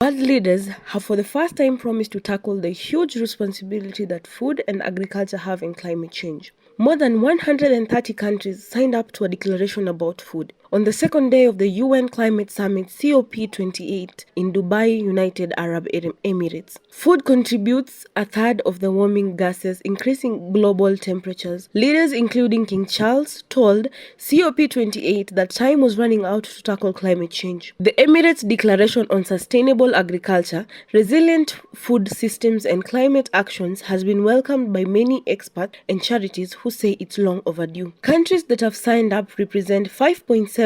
World leaders have for the first time promised to tackle the huge responsibility that food and agriculture have in climate change. More than 130 countries signed up to a declaration about food. On the second day of the UN Climate Summit COP28 in Dubai, United Arab Emirates. Food contributes a third of the warming gases, increasing global temperatures. Leaders including King Charles told COP28 that time was running out to tackle climate change. The Emirates Declaration on Sustainable Agriculture, Resilient Food Systems and Climate Actions has been welcomed by many experts and charities who say it's long overdue. Countries that have signed up represent 5.7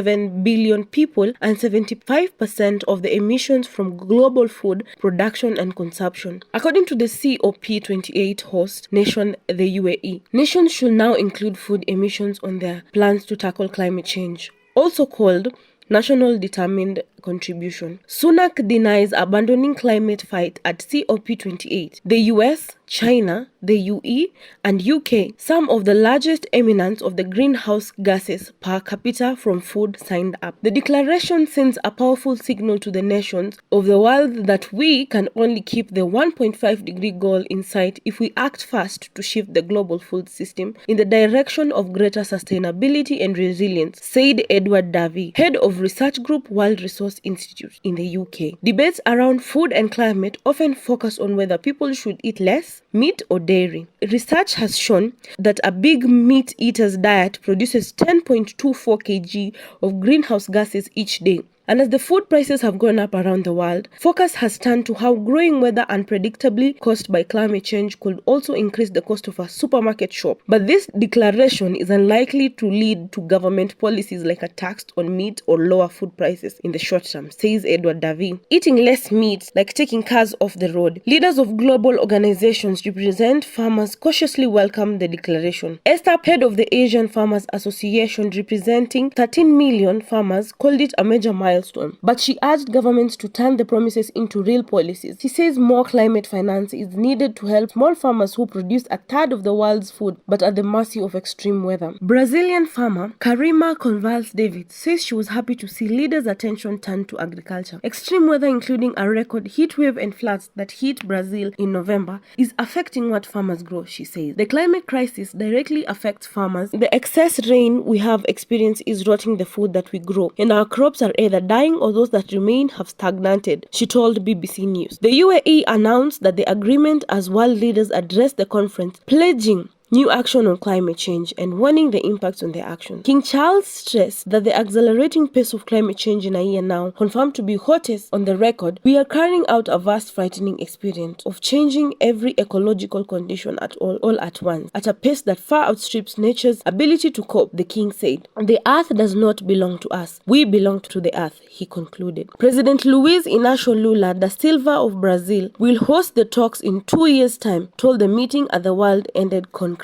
billion people and 75% of the emissions from global food production and consumption. According to the COP28 host nation, the UAE, nations should now include food emissions on their plans to tackle climate change, also called National Determined Contribution. Sunak denies abandoning climate fight at COP28. The US, China, the UE, and UK, some of the largest emissions of the greenhouse gases per capita from food, signed up. The declaration sends a powerful signal to the nations of the world that we can only keep the 1.5-degree goal in sight if we act fast to shift the global food system in the direction of greater sustainability and resilience, said Edward Davey, head of research group World Resource Institute in the UK. Debates around food and climate often focus on whether people should eat less meat or dairy. Research has shown that a big meat eater's diet produces 10.24 kg of greenhouse gases each day. And as the food prices have gone up around the world, focus has turned to how growing weather unpredictably caused by climate change could also increase the cost of a supermarket shop. But this declaration is unlikely to lead to government policies like a tax on meat or lower food prices in the short term, says Edward Davey. Eating less meat, like taking cars off the road. Leaders of global organizations represent farmers cautiously welcome the declaration. Esther, head of the Asian Farmers Association representing 13 million farmers, called it a major milestone. But she urged governments to turn the promises into real policies. She says more climate finance is needed to help small farmers who produce a third of the world's food but at the mercy of extreme weather. Brazilian farmer Karima Convals David says she was happy to see leaders' attention turned to agriculture. Extreme weather, including a record heat wave and floods that hit Brazil in November, is affecting what farmers grow, she says. The climate crisis directly affects farmers. The excess rain we have experienced is rotting the food that we grow, and our crops are either dying or those that remain have stagnated, she told BBC News. The UAE announced that the agreement as world leaders addressed the conference, pledging new action on climate change and warning the impacts on their actions. King Charles stressed that the accelerating pace of climate change in a year now, confirmed to be hottest on the record, we are carrying out a vast frightening experience of changing every ecological condition all at once, at a pace that far outstrips nature's ability to cope, the king said. The earth does not belong to us. We belong to the earth, he concluded. President Luiz Inácio Lula da Silva of Brazil will host the talks in 2 years' time, told the meeting at the world-ended concrete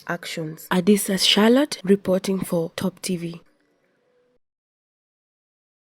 actions. Adisa Charlotte reporting for Top TV.